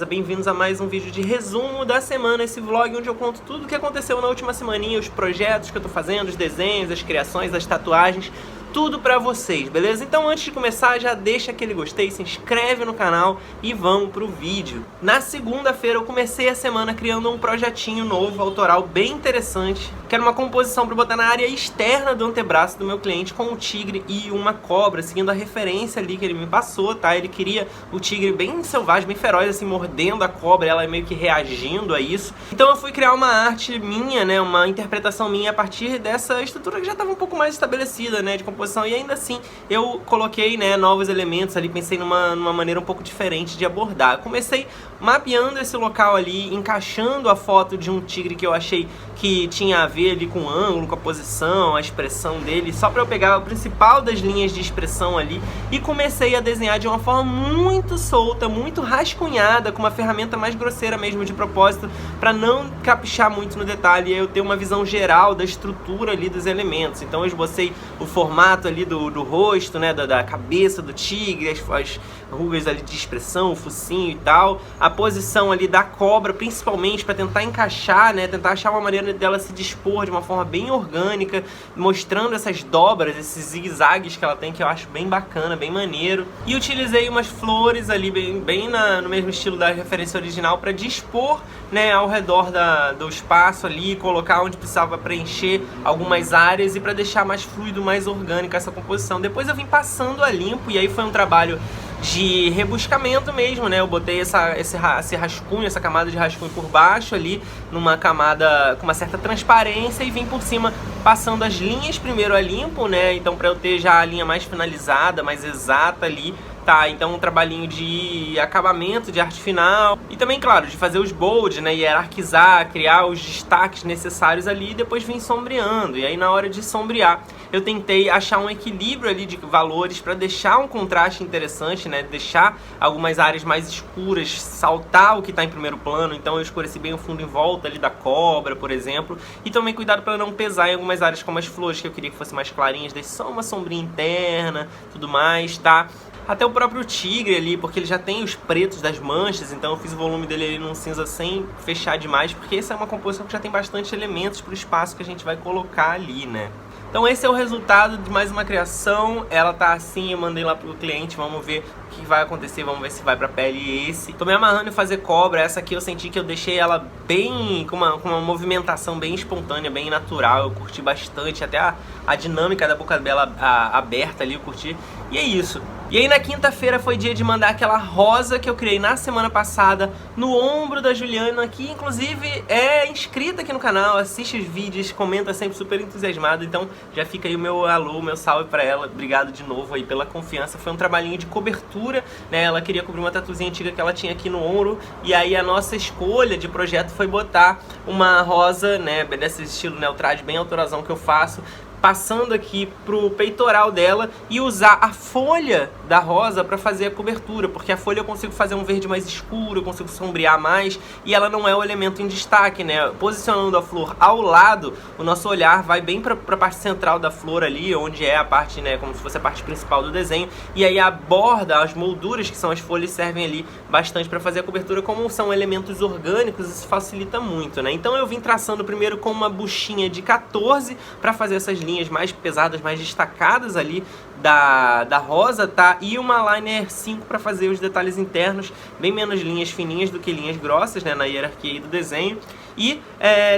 Bem-vindos a mais um vídeo de resumo da semana, esse vlog onde eu conto tudo o que aconteceu na última semaninha, os projetos que eu tô fazendo, os desenhos, as criações, as tatuagens, tudo pra vocês, beleza? Então antes de começar, já deixa aquele gostei, se inscreve no canal e vamos pro vídeo. Na segunda-feira eu comecei a semana criando um projetinho novo, autoral, bem interessante, que era uma composição pra botar na área externa do antebraço do meu cliente com um tigre e uma cobra, seguindo a referência ali que ele me passou, tá? Ele queria o tigre bem selvagem, bem feroz, assim, mordendo a cobra, ela meio que reagindo a isso. Então eu fui criar uma arte minha, né, uma interpretação minha a partir dessa estrutura que já estava um pouco mais estabelecida, né, de composição, e ainda assim eu coloquei, né, novos elementos ali, pensei numa maneira um pouco diferente de abordar. Eu comecei mapeando esse local ali, encaixando a foto de um tigre que eu achei que tinha a ver ali com o ângulo, com a posição, a expressão dele, só para eu pegar o principal das linhas de expressão ali, e comecei a desenhar de uma forma muito solta, muito rascunhada, com uma ferramenta mais grosseira mesmo de propósito, para não caprichar muito no detalhe, e eu ter uma visão geral da estrutura ali dos elementos. Então eu esbocei o formato ali do rosto, né, da cabeça do tigre, as rugas ali de expressão, o focinho e tal, a posição ali da cobra, principalmente para tentar encaixar, né, tentar achar uma maneira dela se dispor de uma forma bem orgânica, mostrando essas dobras, esses zigue-zagues que ela tem, que eu acho bem bacana, bem maneiro. E utilizei umas flores ali bem no mesmo estilo da referência original para dispor, né, ao redor do espaço ali, colocar onde precisava preencher algumas áreas e para deixar mais fluido, mais orgânica essa composição. Depois eu vim passando a limpo, e aí foi um trabalho de rebuscamento mesmo, né? Eu botei esse rascunho, essa camada de rascunho por baixo ali, numa camada com uma certa transparência, e vim por cima passando as linhas primeiro a limpo, né? Então para eu ter já a linha mais finalizada, mais exata ali, tá? Então um trabalhinho de acabamento, de arte final, e também, claro, de fazer os bold, né? Hierarquizar, criar os destaques necessários ali, e depois vim sombreando. E aí na hora de sombrear, eu tentei achar um equilíbrio ali de valores para deixar um contraste interessante, né? Deixar algumas áreas mais escuras, saltar o que está em primeiro plano. Então eu escureci bem o fundo em volta ali da cobra, por exemplo. E tomei cuidado para não pesar em algumas áreas como as flores, que eu queria que fossem mais clarinhas. Deixei só uma sombrinha interna, tudo mais, tá? Até o próprio tigre ali, porque ele já tem os pretos das manchas, então eu fiz o volume dele ali num cinza sem fechar demais, porque essa é uma composição que já tem bastante elementos para o espaço que a gente vai colocar ali, né? Então esse é o resultado de mais uma criação. Ela tá assim, eu mandei lá pro cliente, vamos ver o que vai acontecer, vamos ver se vai pra pele esse. Tô me amarrando em fazer cobra, essa aqui eu senti que eu deixei ela bem, com uma movimentação bem espontânea, bem natural, eu curti bastante, até a dinâmica da boca dela aberta ali, eu curti, e é isso. E aí na quinta-feira foi dia de mandar aquela rosa que eu criei na semana passada no ombro da Juliana, que inclusive é inscrita aqui no canal, assiste os vídeos, comenta sempre super entusiasmado, então já fica aí o meu alô, o meu salve pra ela, obrigado de novo aí pela confiança. Foi um trabalhinho de cobertura, né, ela queria cobrir uma tatuzinha antiga que ela tinha aqui no ombro, e aí a nossa escolha de projeto foi botar uma rosa, né, desse estilo neotrad, bem autorazão que eu faço, passando aqui pro peitoral dela, e usar a folha da rosa para fazer a cobertura, porque a folha eu consigo fazer um verde mais escuro, eu consigo sombrear mais, e ela não é o elemento em destaque, né? Posicionando a flor ao lado, o nosso olhar vai bem para a parte central da flor ali, onde é a parte, né, como se fosse a parte principal do desenho, e aí a borda, as molduras que são as folhas servem ali bastante para fazer a cobertura. Como são elementos orgânicos, isso facilita muito, né? Então eu vim traçando primeiro com uma buchinha de 14 para fazer essas linhas mais pesadas, mais destacadas ali da rosa, tá? E uma liner 5 para fazer os detalhes internos, bem menos linhas fininhas do que linhas grossas, né, na hierarquia aí do desenho. E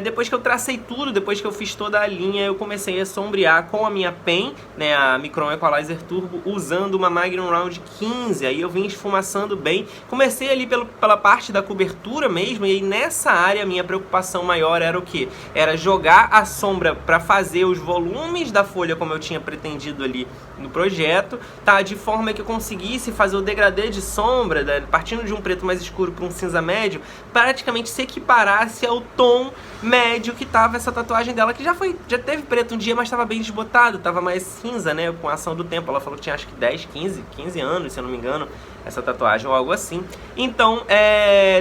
depois que eu tracei tudo, depois que eu fiz toda a linha, eu comecei a sombrear com a minha pen, né, a Micron Equalizer Turbo, usando uma Magnum Round 15. Aí eu vim esfumaçando bem. Comecei ali pela parte da cobertura mesmo, e aí nessa área a minha preocupação maior era o quê? Era jogar a sombra para fazer os volumes da folha como eu tinha pretendido ali no projeto, tá? De forma que eu conseguisse fazer o degradê de sombra, né, partindo de um preto mais escuro para um cinza médio, praticamente se equiparasse ao tom médio que tava essa tatuagem dela, que já teve preto um dia, mas tava bem desbotado, tava mais cinza, né, com a ação do tempo. Ela falou que tinha acho que 15 anos, se eu não me engano, essa tatuagem ou algo assim. Então,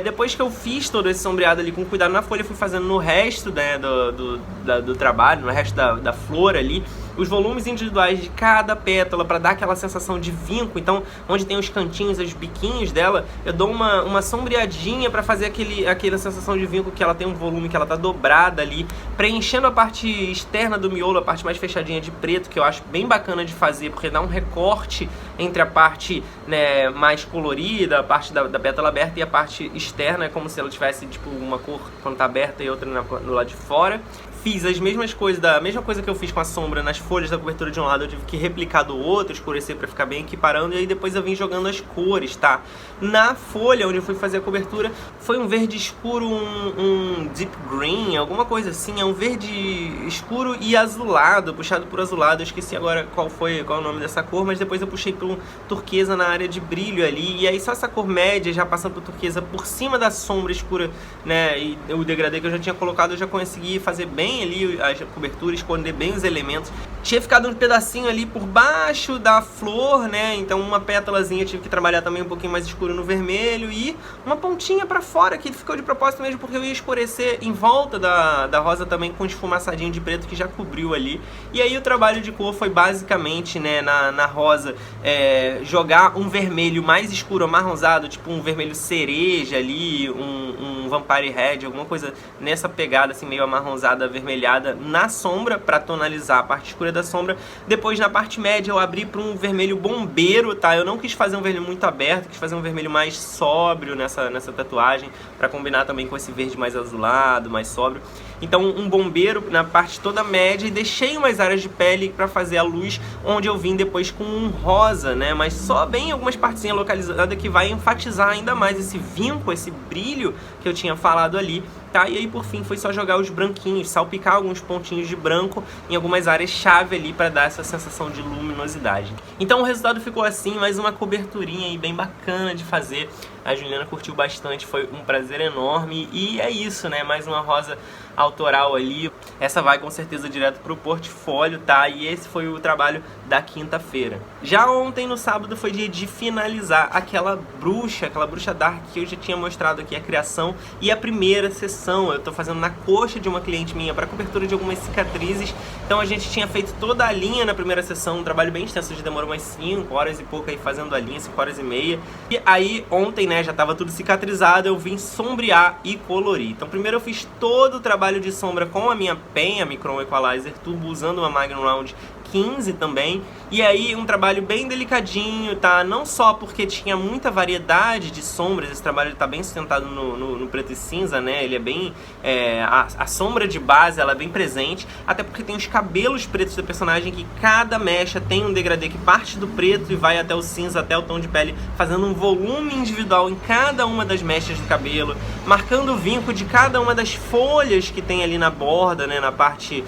depois que eu fiz todo esse sombreado ali com cuidado na folha, fui fazendo no resto, né, do trabalho, no resto da flor ali, os volumes individuais de cada pétala para dar aquela sensação de vinco. Então, onde tem os cantinhos, os biquinhos dela, eu dou uma sombreadinha para fazer aquela sensação de vinco, que ela tem um volume, que ela tá dobrada ali, preenchendo a parte externa do miolo, a parte mais fechadinha de preto, que eu acho bem bacana de fazer, porque dá um recorte entre a parte, né, mais colorida, a parte da pétala aberta, e a parte externa é como se ela tivesse tipo uma cor quando tá aberta e outra no lado de fora. Fiz as mesmas coisas, a mesma coisa que eu fiz com a sombra nas folhas da cobertura de um lado, eu tive que replicar do outro, escurecer para ficar bem equiparando, e aí depois eu vim jogando as cores, tá? Na folha onde eu fui fazer a cobertura, foi um verde escuro, um deep green, alguma coisa assim, é um verde escuro e azulado, puxado por azulado. Eu esqueci agora qual é o nome dessa cor, mas depois eu puxei para um turquesa na área de brilho ali, e aí só essa cor média, já passando pro turquesa por cima da sombra escura, né, e o degradê que eu já tinha colocado, eu já consegui fazer bem ali a cobertura, esconder bem os elementos. Tinha ficado um pedacinho ali por baixo da flor, né, então uma pétalazinha eu tive que trabalhar também um pouquinho mais escuro no vermelho, e uma pontinha pra fora que ficou de propósito mesmo, porque eu ia escurecer em volta da rosa também com um esfumaçadinho de preto que já cobriu ali. E aí o trabalho de cor foi basicamente, né, na rosa, jogar um vermelho mais escuro, amarronzado, tipo um vermelho cereja ali, um Vampire Red, alguma coisa nessa pegada assim meio amarronzada, avermelhada na sombra, para tonalizar a parte escura da sombra. Depois na parte média eu abri para um vermelho bombeiro, tá? Eu não quis fazer um vermelho muito aberto, quis fazer um vermelho mais sóbrio nessa tatuagem, para combinar também com esse verde mais azulado, mais sóbrio. Então um bombeiro na parte toda média, e deixei umas áreas de pele para fazer a luz, onde eu vim depois com um rosa, né? Mas só bem algumas partezinhas localizadas, que vai enfatizar ainda mais esse vinco, esse brilho que eu tinha falado ali, tá? E aí por fim foi só jogar os branquinhos, salpicar alguns pontinhos de branco em algumas áreas chave ali para dar essa sensação de luminosidade. Então o resultado ficou assim, mais uma coberturinha aí bem bacana de fazer. A Juliana curtiu bastante, foi um prazer enorme, e é isso, né? Mais uma rosa autoral ali. Essa vai com certeza direto pro portfólio, tá? E esse foi o trabalho da quinta-feira. Já ontem, no sábado, foi dia de finalizar aquela bruxa dark que eu já tinha mostrado aqui a criação, e a primeira sessão eu tô fazendo na coxa de uma cliente minha para cobertura de algumas cicatrizes. Então a gente tinha feito toda a linha na primeira sessão, um trabalho bem extenso, já demorou umas 5 horas e pouco aí fazendo a linha, 5 horas e meia. E aí ontem, né, já tava tudo cicatrizado, eu vim sombrear e colorir. Então primeiro eu fiz todo o trabalho de sombra com a minha pen, a Micron Equalizer Turbo, usando uma Magnum Round 15 também, e aí um trabalho bem delicadinho, tá? Não só porque tinha muita variedade de sombras, esse trabalho tá bem sustentado no preto e cinza, né? Ele é bem... a sombra de base, ela é bem presente, até porque tem os cabelos pretos da personagem, que cada mecha tem um degradê que parte do preto e vai até o cinza, até o tom de pele, fazendo um volume individual em cada uma das mechas do cabelo, marcando o vinco de cada uma das folhas que tem ali na borda, né? Na parte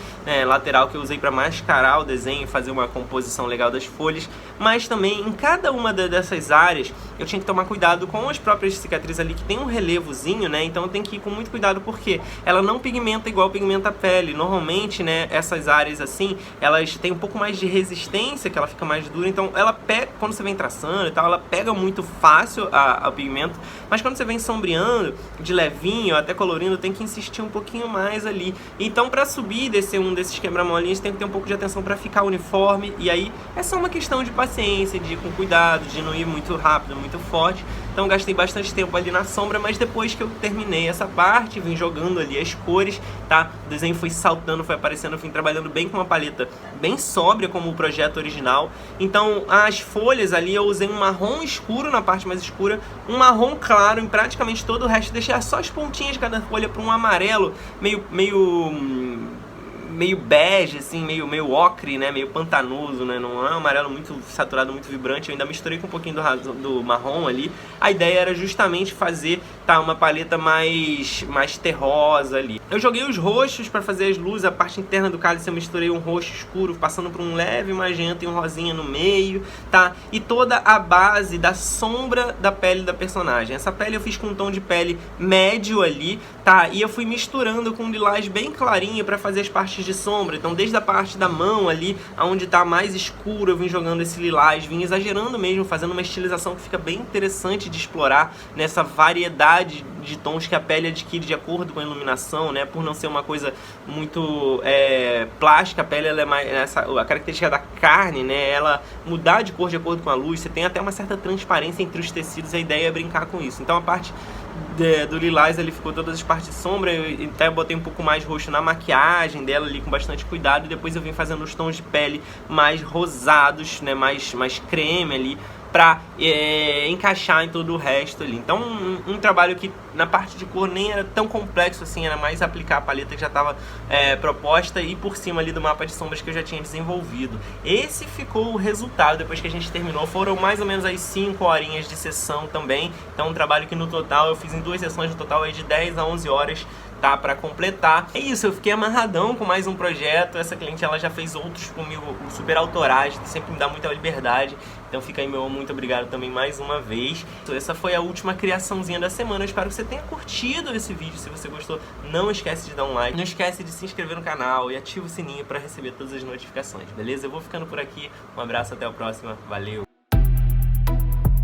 lateral, que eu usei para mascarar o desenho e fazer uma composição legal das folhas. Mas também em cada uma dessas áreas eu tinha que tomar cuidado com as próprias cicatrizes ali, que tem um relevozinho, né? Então eu tenho que ir com muito cuidado, porque ela não pigmenta igual pigmenta a pele. Normalmente, né, essas áreas assim, elas têm um pouco mais de resistência, que ela fica mais dura, então ela pega, quando você vem traçando e tal, ela pega muito fácil o pigmento, mas quando você vem sombreando de levinho, até colorindo, tem que insistir um pouquinho mais ali. Então para subir e descer um desses quebra-molinhos, tem que ter um pouco de atenção para ficar uniforme, e aí é só uma questão de paciência, de ir com cuidado, de não ir muito rápido, muito forte. Então gastei bastante tempo ali na sombra, mas depois que eu terminei essa parte, vim jogando ali as cores, tá? O desenho foi saltando, foi aparecendo, eu vim trabalhando bem com uma paleta bem sóbria, como o projeto original. Então as folhas ali eu usei um marrom escuro na parte mais escura, um marrom claro em praticamente todo o resto, deixei só as pontinhas de cada folha para um amarelo meio bege, assim, meio ocre, né, meio pantanoso, né, não é um amarelo muito saturado, muito vibrante. Eu ainda misturei com um pouquinho do marrom ali. A ideia era justamente fazer, tá, uma paleta mais terrosa ali. Eu joguei os roxos para fazer as luzes, a parte interna do cálice eu misturei um roxo escuro, passando por um leve magenta e um rosinha no meio, tá, e toda a base da sombra da pele da personagem. Essa pele eu fiz com um tom de pele médio ali, tá, e eu fui misturando com um lilás bem clarinho para fazer as partes de sombra. Então desde a parte da mão ali, onde tá mais escuro, eu vim jogando esse lilás, vim exagerando mesmo, fazendo uma estilização que fica bem interessante de explorar nessa variedade de tons que a pele adquire de acordo com a iluminação, né? Por não ser uma coisa muito plástica, a pele ela é mais a característica da carne, né? Ela mudar de cor de acordo com a luz, você tem até uma certa transparência entre os tecidos, a ideia é brincar com isso. Então a parte do lilás ali ficou todas as partes de sombra, eu até botei um pouco mais roxo na maquiagem dela ali com bastante cuidado, e depois eu vim fazendo os tons de pele mais rosados, né, mais creme ali, pra encaixar em todo o resto ali. Então um trabalho que na parte de cor nem era tão complexo assim, era mais aplicar a paleta que já estava proposta e por cima ali do mapa de sombras que eu já tinha desenvolvido. Esse ficou o resultado depois que a gente terminou. Foram mais ou menos aí 5 horinhas de sessão também, então um trabalho que no total eu fiz em 2 sessões, no total aí de 10 a 11 horas, tá, pra completar. É isso, eu fiquei amarradão com mais um projeto. Essa cliente, ela já fez outros comigo, super autorais, que sempre me dá muita liberdade. Então fica aí meu muito obrigado também mais uma vez. Então, essa foi a última criaçãozinha da semana. Eu espero que você tenha curtido esse vídeo. Se você gostou, não esquece de dar um like. Não esquece de se inscrever no canal e ativa o sininho para receber todas as notificações, beleza? Eu vou ficando por aqui. Um abraço, até a próxima. Valeu!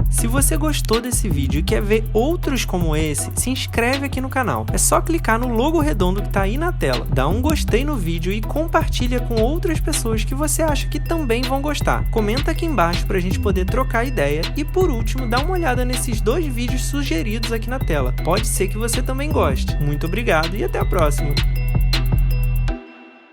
Se você gostou desse vídeo e quer ver outros como esse, se inscreve aqui no canal. É só clicar no logo redondo que tá aí na tela, dá um gostei no vídeo e compartilha com outras pessoas que você acha que também vão gostar. Comenta aqui embaixo pra gente poder trocar ideia e, por último, dá uma olhada nesses 2 vídeos sugeridos aqui na tela. Pode ser que você também goste. Muito obrigado e até a próxima!